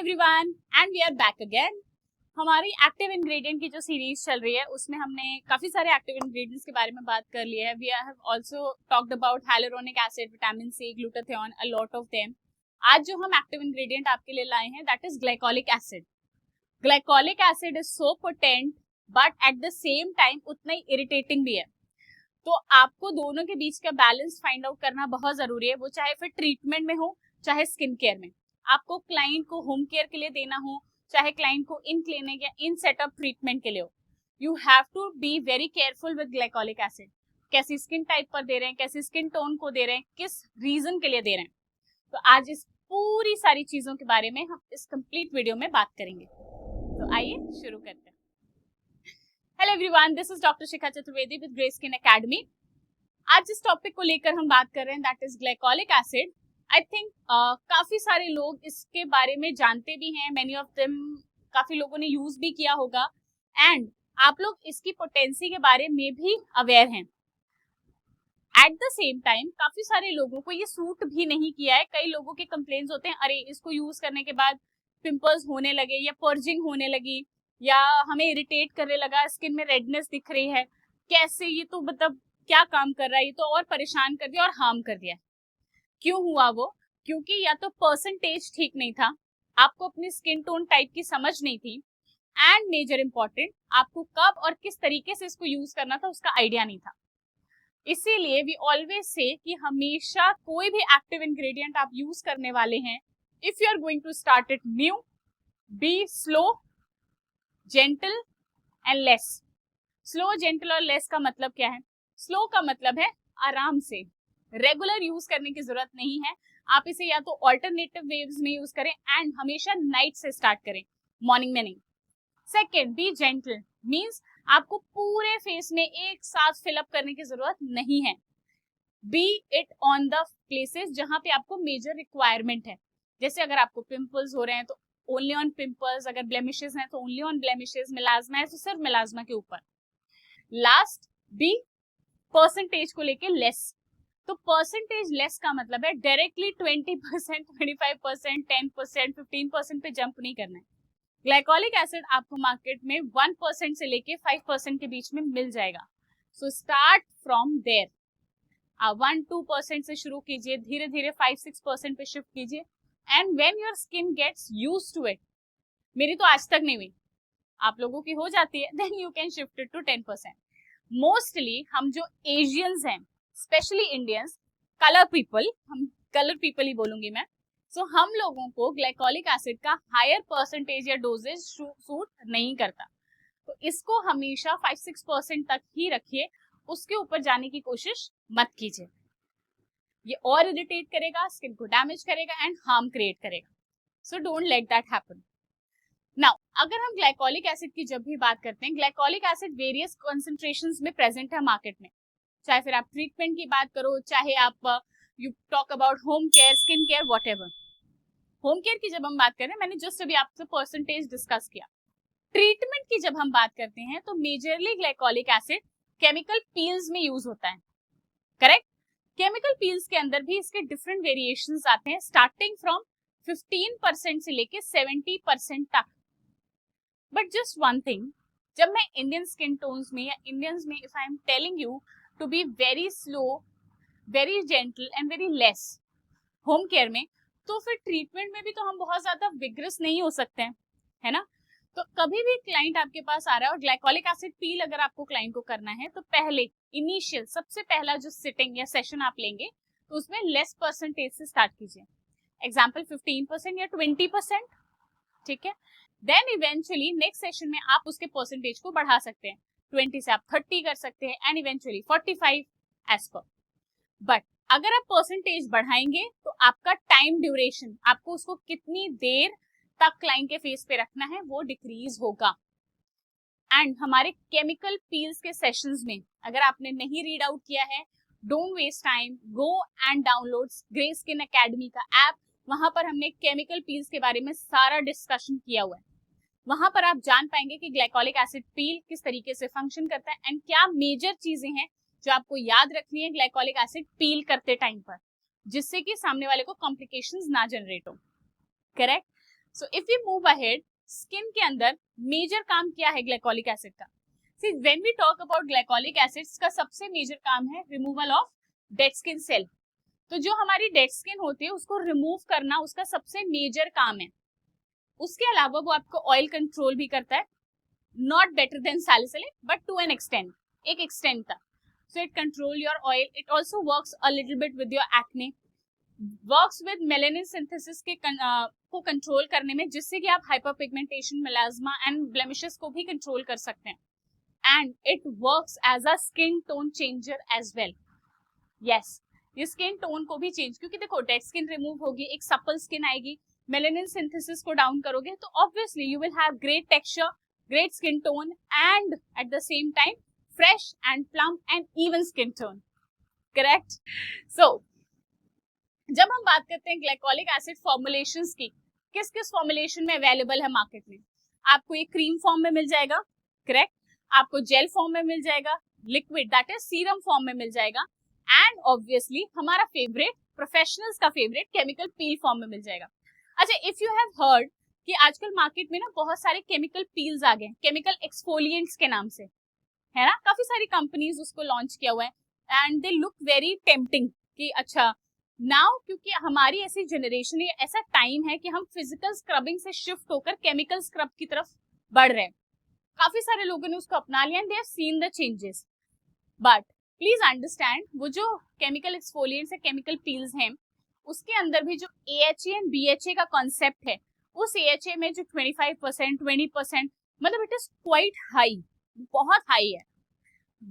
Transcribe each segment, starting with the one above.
Everyone and we are back again. हमारी active ingredient की जो सीरीज चल रही है उसमें हमने काफी सारे एक्टिव इंग्रेडिएंट्स के बारे में बात कर लिया है। We have also talked about hyaluronic acid, vitamin C, glutathione, a lot of them. आज जो हम एक्टिव इंग्रेडिएंट आपके लिए लाए हैं that is glycolic acid. Glycolic acid is so potent but at the same time उतना ही इरिटेटिंग भी है। तो आपको दोनों के बीच का बैलेंस फाइंड आउट करना बहुत जरूरी है, वो चाहे फिर ट्रीटमेंट में हो चाहे स्किन केयर में। आपको क्लाइंट को होम केयर के लिए देना हो चाहे क्लाइंट को इन क्लिनिक या इन सेटअप ट्रीटमेंट के लिए हो, you have to be very careful with glycolic acid. कैसी स्किन टाइप पर दे रहे हैं, कैसी स्किन टोन को दे रहे हैं, किस रीजन के लिए दे रहे हैं। तो आज इस पूरी सारी चीजों के बारे में हम इस कंप्लीट वीडियो में बात करेंगे। तो आइए शुरू करते हैं। Hello everyone, this is doctor Shikha Chaturvedi with grey Skin academy. आज जिस टॉपिक को लेकर हम बात कर रहे हैं that is glycolic acid. I think काफी सारे लोग इसके बारे में जानते भी हैं, मेनी ऑफ देम काफी लोगों ने यूज भी किया होगा एंड आप लोग इसकी पोटेंसी के बारे में भी अवेयर हैं। एट द सेम टाइम काफी सारे लोगों को ये सूट भी नहीं किया है। कई लोगों के कंप्लेंट्स होते हैं, अरे इसको यूज करने के बाद पिंपल्स होने लगे या पर्जिंग होने लगी या हमें इरिटेट करने लगा, स्किन में रेडनेस दिख रही है, कैसे ये तो मतलब क्या काम कर रहा है, ये तो और परेशान कर दिया और हार्म कर दिया। क्यों हुआ वो? क्योंकि या तो परसेंटेज ठीक नहीं था, आपको अपनी स्किन टोन टाइप की समझ नहीं थी एंड मेजर इंपॉर्टेंट आपको कब और किस तरीके से इसको यूज करना था उसका आइडिया नहीं था। इसीलिए वी ऑलवेज से कि हमेशा कोई भी एक्टिव इंग्रेडिएंट आप यूज करने वाले हैं, if you are going to start it new, be slow, gentle and less. Slow, gentle और लेस का मतलब क्या है? स्लो का मतलब है आराम से, रेगुलर यूज करने की जरूरत नहीं है। आप इसे या तो ऑल्टरनेटिव वेव्स में यूज करें एंड हमेशा नाइट से स्टार्ट करें, मॉर्निंग में नहीं। सेकेंड, बी जेंटल मीन्स आपको पूरे फेस में एक साथ फिलअप करने की जरूरत नहीं है। B it on the places जहां पे आपको मेजर रिक्वायरमेंट है। जैसे अगर आपको पिंपल्स हो रहे हैं तो ओनली ऑन पिंपल्स, अगर ब्लेमिशेस हैं तो ओनली ऑन ब्लेमिशेस, मिलाज्मा है तो सिर्फ मिलाज्मा के ऊपर। लास्ट, बी परसेंटेज को लेके लेस। तो परसेंटेज लेस का मतलब है डायरेक्टली 20%, 25%, 10%, 15% पे जंप नहीं करना है। ग्लाइकोलिक एसिड आपको मार्केट में 1% से लेके 5% के बीच में मिल जाएगा। So start from there. आप 1-2% से शुरू कीजिए, धीरे धीरे 5-6% पे शिफ्ट कीजिए and when your skin gets used to it, मेरी तो आज तक नहीं हुई, आप लोगों की हो जाती है, then you can shift it to 10%। Mostly हम जो एशियंस हैं, स्पेशली इंडियंस, कलर पीपल, हम कलर पीपल ही बोलूंगी मैं, सो हम लोगों को ग्लाइकोलिक एसिड का हायर परसेंटेज या डोजेज सूट नहीं करता। तो इसको हमेशा 5-6% तक ही रखिए, उसके ऊपर जाने की कोशिश मत कीजिए। ये और इरिटेट करेगा, स्किन को डैमेज करेगा एंड हार्म क्रिएट करेगा। So don't let that happen. Now अगर हम ग्लाइकोलिक एसिड की जब भी बात करते हैं, ग्लाइकोलिक एसिड वेरियस कॉन्सेंट्रेशंस में प्रेजेंट है मार्केट में। चाहे फिर आप ट्रीटमेंट की बात करो, चाहे आप you talk about home care, skin care, whatever. Home care की जब हम बात करें, मैंने जस्ट अभी आपसे परसेंटेज डिस्कस किया। ट्रीटमेंट की जब हम बात करते हैं तो majorly glycolic acid chemical peels में यूज होता है, करेक्ट? केमिकल पील्स के अंदर भी इसके डिफरेंट वेरिएशंस आते हैं, स्टार्टिंग फ्रॉम 15% से लेके 70% तक। बट जस्ट वन थिंग, जब मैं इंडियन स्किन टोन्स में या इंडियंस में if I am telling you to be very slow, very gentle and very less home care में, तो फिर ट्रीटमेंट में भी तो हम बहुत ज्यादा विग्रेस नहीं हो सकते हैं, है ना? तो कभी भी क्लाइंट आपके पास आ रहा है और ग्लाइकोलिक एसिड पील अगर आपको क्लाइंट को करना है तो पहले इनिशियल सबसे पहला जो सिटिंग या सेशन आप लेंगे तो उसमें लेस परसेंटेज से स्टार्ट कीजिए। एग्जाम्पल 15% या 20%, ठीक है? देन इवेंचुअली नेक्स्ट सेशन में आप उसके परसेंटेज को बढ़ा सकते हैं, 20 से आप 30 कर सकते हैं एंड इवेंचुअली 45 एज पर। बट अगर आप परसेंटेज बढ़ाएंगे तो आपका टाइम ड्यूरेशन, आपको उसको कितनी देर तक क्लाइंट के फेस पे रखना है, वो डिक्रीज होगा। एंड हमारे केमिकल पील्स के सेशंस में अगर आपने नहीं रीड आउट किया है, don't waste time, go and download Grey Skin Academy का ऐप। वहां पर हमने केमिकल पील्स के बारे में सारा डिस्कशन किया हुआ है। वहां पर आप जान पाएंगे कि ग्लाइकोलिक एसिड पील किस तरीके से फंक्शन करता है एंड क्या मेजर चीजें हैं जो आपको याद रखनी है ग्लाइकोलिक एसिड पील करते टाइम पर, जिससे कि सामने वाले को कॉम्प्लिकेशंस ना जनरेट हो, correct? So if we move ahead, skin के अंदर मेजर काम क्या है ग्लाइकोलिक एसिड का? See when we talk about glycolic acids का सबसे मेजर काम है removal of dead skin cell. तो जो हमारी डेड स्किन होती है उसको रिमूव करना उसका सबसे मेजर काम है। उसके अलावा वो आपको ऑयल कंट्रोल भी करता है, not better than salicylic but to an extent, एक एक्सटेंट तक। So it control your oil, it also works a little bit with your acne, works with melanin synthesis के को कंट्रोल करने में, जिससे कि आप हाइपरपिगमेंटेशन, मेलास्मा एंड ब्लेमिशेस को भी कंट्रोल कर सकते हैं। And it works as a skin tone changer as well. Yes, ये स्किन टोन को भी चेंज, क्योंकि देखो डेड स्किन रिमूव होगी, एक सपल स्किन आएगी, मेलेनिन सिंथेसिस को डाउन करोगे तो obviously you will have great texture, great skin tone and at the same time fresh and plump and even skin tone, correct? So जब हम बात करते हैं ग्लाइकोलिक एसिड फॉर्मुलेशंस की, किस किस फॉर्मुलेशन में अवेलेबल है मार्केट में? आपको ये क्रीम फॉर्म में मिल जाएगा, करेक्ट, आपको जेल फॉर्म में मिल जाएगा, liquid that is serum form में मिल जाएगा, एंड ऑब्वियसली हमारा फेवरेट, प्रोफेशनल्स का फेवरेट, केमिकल पील फॉर्म में मिल जाएगा। अच्छा, इफ यू हैव हर्ड कि आजकल मार्केट में ना बहुत सारे केमिकल पील्स आ गए, केमिकल एक्सफोलिएंट्स के नाम से, है ना, काफी सारी कंपनीज उसको लॉन्च किया हुआ है and they look very tempting कि अच्छा नाउ, क्योंकि हमारी ऐसी जनरेशन, ये ऐसा टाइम है कि हम फिजिकल स्क्रबिंग से शिफ्ट होकर केमिकल स्क्रब की तरफ बढ़ रहे हैं। काफी सारे लोगों ने उसको अपना लिया and they have seen the changes, but please understand वो जो केमिकल एक्सफोलिएंट्स है, केमिकल पील्स हैं, उसके अंदर भी जो AHA एंड BHA का कॉन्सेप्ट है, उस AHA में जो 25%, 20%, मतलब इट इज क्वाइट हाई, बहुत हाई है।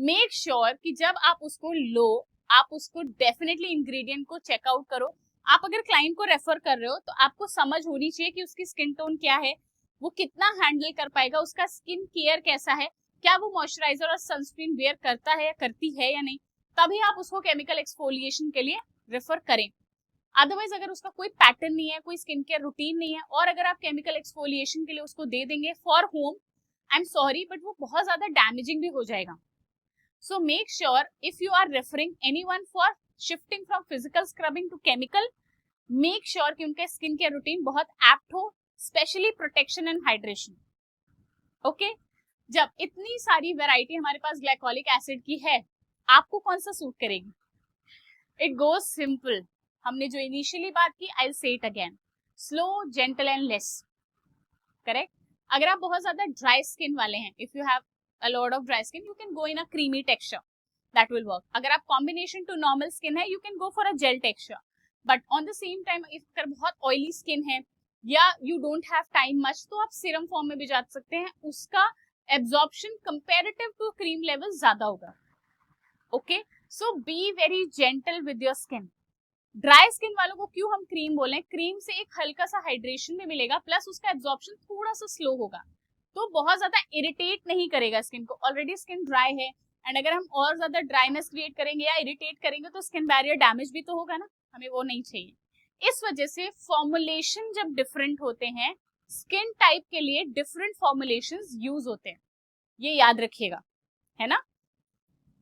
मेक श्योर कि जब आप उसको लो, आप उसको डेफिनेटली इंग्रेडिएंट को चेकआउट करो। आप अगर क्लाइंट को रेफर कर रहे हो तो आपको समझ होनी चाहिए कि उसकी स्किन टोन क्या है, वो कितना हैंडल कर पाएगा, उसका स्किन केयर कैसा है, क्या वो मॉइस्चराइजर और सनस्क्रीन वेयर करता है या करती है या नहीं, तभी आप उसको केमिकल एक्सफोलिएशन के लिए रेफर करें। अदरवाइज अगर उसका कोई पैटर्न नहीं है, कोई स्किन केयर रूटीन नहीं है, और अगर आप केमिकल एक्सफोलिएशन के लिए उसको दे देंगे for home, I am sorry but वो बहुत ज्यादा डैमेजिंग भी हो जाएगा। So make sure if you are referring anyone for shifting from physical scrubbing to chemical, make sure कि उनके स्किन केयर रूटीन बहुत एप्ट हो, specially protection and hydration. Okay, जब इतनी सारी वैरायटी हमारे पास ग्लाइकोलिक एसिड की है, आपको कौन सा सूट करेगी? It goes simple. हमने जो इनिशियली बात की, I will say it again, slow, gentle and less, correct. अगर आप बहुत ज्यादा ड्राई स्किन वाले हैं, if you have a lot of dry skin, you can go in a creamy texture, that will work. अगर आप कॉम्बिनेशन टू नॉर्मल स्किन है, you can go for a gel texture, but on the same time if अगर बहुत oily skin है या you don't have time much, तो आप serum form में भी जा सकते हैं, उसका absorption comparative to cream level ज्यादा होगा। Okay, so be very gentle with your skin. Dry skin वालों को क्यों हम क्रीम बोले? क्रीम से एक हल्का सा हाइड्रेशन भी मिलेगा, प्लस उसका एब्जॉर्प्शन थोड़ा सा स्लो होगा, तो बहुत ज्यादा इरिटेट नहीं करेगा स्किन को। ऑलरेडी स्किन ड्राई है, एंड अगर हम और ज्यादा ड्राइनेस क्रिएट करेंगे या इरिटेट करेंगे तो स्किन बैरियर डैमेज भी तो होगा ना, हमें वो नहीं चाहिए। इस वजह से फॉर्मुलेशन जब डिफरेंट होते हैं, स्किन टाइप के लिए डिफरेंट फॉर्मुलेशंस यूज होते हैं, ये याद रखिएगा, है ना।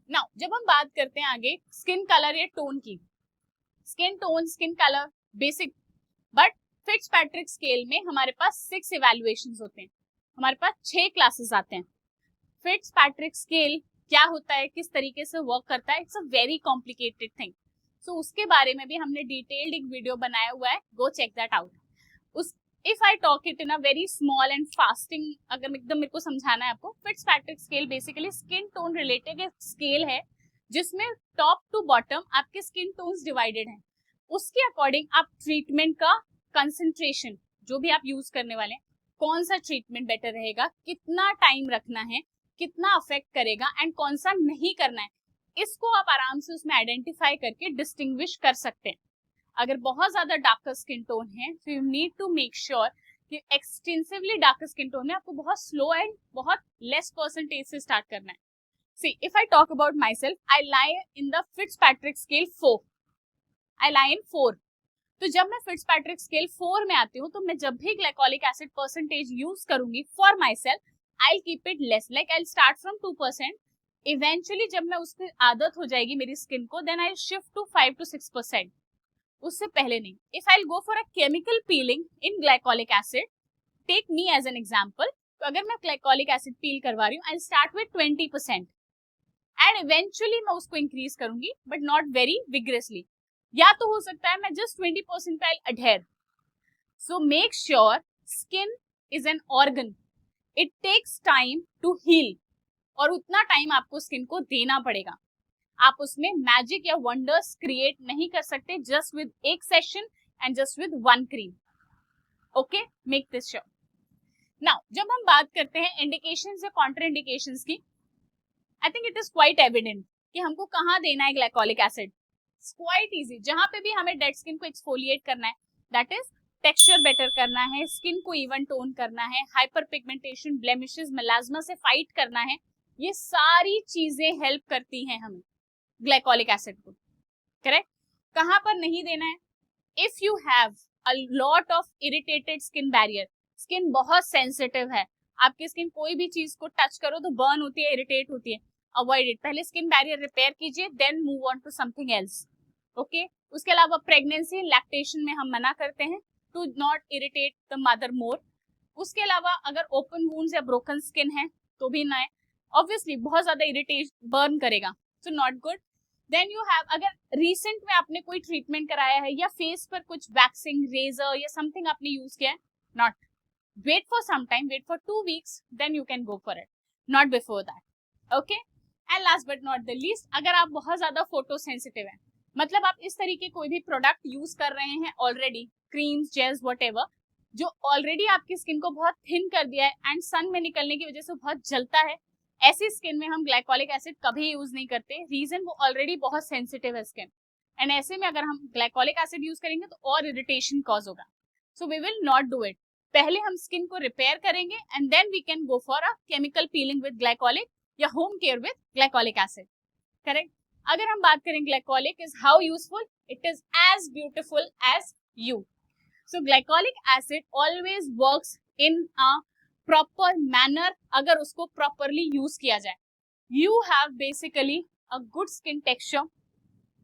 नाउ जब हम बात करते हैं आगे स्किन कलर या टोन की, skin tone, skin colour basic, but Fitzpatrick scale में हमारे पास 6 इवैल्यूएशंस होते हैं, हमारे पास 6 क्लासेस आते हैं। फिट्जपैट्रिक स्केल क्या होता है, किस तरीके से वर्क करता है, it's a very complicated thing. So उसके बारे में भी हमने डिटेल्ड एक वीडियो बनाया हुआ है, गो चेक दैट आउट। उस if I talk it in a very small and fasting, अगर एकदम मेरे को समझाना है आपको, Fitzpatrick scale basically skin tone related एक स्केल है जिसमें टॉप टू बॉटम आपके स्किन टोन्स डिवाइडेड हैं। उसके अकॉर्डिंग आप ट्रीटमेंट का कंसंट्रेशन, जो भी आप यूज करने वाले हैं, कौन सा ट्रीटमेंट बेटर रहेगा, कितना टाइम रखना है, कितना अफेक्ट करेगा एंड कौन सा नहीं करना है, इसको आप आराम से उसमें आइडेंटिफाई करके डिस्टिंग्विश कर सकते हैं। अगर बहुत ज्यादा डार्कर स्किन टोन है तो you need to make sure कि एक्सटेंसिवली डार्कर स्किन टोन में आपको बहुत स्लो एंड बहुत लेस परसेंटेज से स्टार्ट करना है। See, if I talk about myself, I lie in the Fitzpatrick scale 4. I lie in 4. तो जब मैं Fitzpatrick scale 4 में आती हूँ तो मैं जब भी glycolic acid percentage यूज करूंगी for myself, I'll keep it less. Like I'll start from 2%. Eventually जब मैं उसकी आदत हो जाएगी मेरी स्किन को, then I'll shift to 5 to 6%. उससे पहले नहीं. If I go for a chemical peeling in glycolic acid, take me as an example, तो अगर मैं ग्लाइकोलिक एसिड पील करवा रही हूँ, I start with 20% and eventually मैं उसको इंक्रीज करूंगी, बट नॉट वेरी विग्रेसली. या तो हो सकता है मैं जस्ट 20% पे adhere. So make sure, skin is an organ, it takes time to heal, और उतना टाइम आपको स्किन को देना पड़ेगा. आप उसमें मैजिक या वंडर्स क्रिएट नहीं कर सकते जस्ट विद एक session and just with one cream. Okay, make this sure. Now जब हम बात करते हैं इंडिकेशंस या कॉन्ट्रा इंडिकेशंस की, I think it is quite evident कि हमको कहाँ देना है ग्लाइकोलिक एसिड. क्वाइट इजी, जहां पे भी हमें डेड स्किन को एक्सफोलिएट करना है, दैट इज टेक्सचर बेटर करना है, स्किन को इवन टोन करना है, हाइपर पिगमेंटेशन, ब्लेमिशेस, मेलाज्मा से फाइट करना है, ये सारी चीजें हेल्प करती हैं हमें ग्लाइकोलिक एसिड को. करेक्ट. कहां पर नहीं देना है? If you have a lot of irritated skin barrier, skin बहुत सेंसिटिव है, आपकी स्किन कोई भी चीज को टच करो तो बर्न होती है, इरिटेट होती है, अवॉइड इट. पहले स्किन बैरियर रिपेयर कीजिए, then move on to something else. Okay. उसके अलावा प्रेगनेंसी, लैक्टेशन में हम मना करते हैं to not irritate the mother more. उसके अलावा अगर ओपन वुंड्स या ब्रोकन स्किन है तो भी ना है, ऑब्वियसली बहुत ज्यादा इरिटेट बर्न करेगा, so not good. Then you have, अगर रिसेंट में आपने कोई ट्रीटमेंट कराया है या फेस पर कुछ वैक्सिंग, रेजर या समथिंग आपने यूज किया है, not. Wait for some time, wait for 2 weeks, then you can go for it, not before that. Okay. And last but not the least, अगर आप बहुत ज्यादा फोटो सेंसिटिव है, मतलब आप इस तरीके कोई भी प्रोडक्ट यूज कर रहे हैं ऑलरेडी, क्रीम्स, जेल्स, व्हाटएवर, जो ऑलरेडी आपकी स्किन को बहुत थिन कर दिया है एंड सन में निकलने की वजह से बहुत जलता है, ऐसी स्किन में हम ग्लाइकोलिक एसिड कभी यूज नहीं करते. रीजन, वो ऑलरेडी बहुत सेंसिटिव है स्किन, एंड ऐसे में अगर हम ग्लाइकोलिक एसिड यूज करेंगे तो और इरिटेशन कॉज होगा. So we will not do it. पहले हम स्किन को रिपेयर करेंगे and then we can go for a chemical peeling with glycolic या home care with glycolic acid. Correct. अगर हम बात करें glycolic is how useful, it is as beautiful as you. So glycolic acid always works in a proper manner अगर उसको properly use किया जाए. You have basically a good skin texture.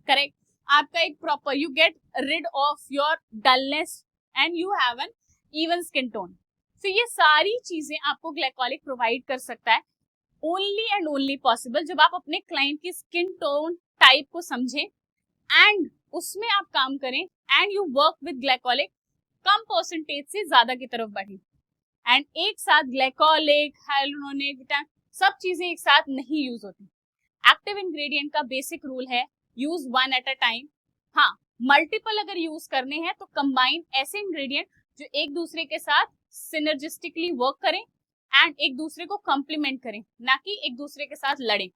Correct. आपका एक proper, you get rid of your dullness and you have an even skin tone. So ये सारी चीजें आपको ग्लाइकोलिक प्रोवाइड कर सकता है. ओनली एंड ओनली पॉसिबल जब आप अपने क्लाइंट की स्किन टोन टाइप को समझें एंड उसमें आप काम करें and you work with glycolic, come percentage से ज्यादा की तरफ बढ़े. एंड एक साथ ग्लाइकोलिक, हाइलुरोनिक, विटामिन, सब चीजें एक साथ नहीं यूज होती. एक्टिव इंग्रेडिएंट का बेसिक रूल है use one at a time. हाँ, मल्टीपल अगर यूज करने हैं तो कंबाइन ऐसे इंग्रेडिएंट जो एक दूसरे के साथ सिनर्जिस्टिकली वर्क करें एंड एक दूसरे को कॉम्प्लीमेंट करें, ना कि एक दूसरे के साथ लड़ें.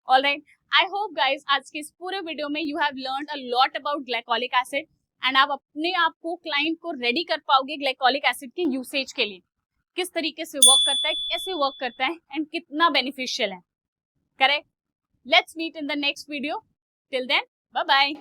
ऑलराइट, आई होप गाइज आज के इस पूरे वीडियो में you have learned a lot about glycolic acid and आप अपने आप को क्लाइंट को रेडी कर पाओगे ग्लाइकोलिक एसिड के यूसेज के लिए, किस तरीके से वर्क करता है, कैसे वर्क करता है एंड कितना बेनिफिशियल है. Correct. Let's meet in the next video. Till then, bye bye.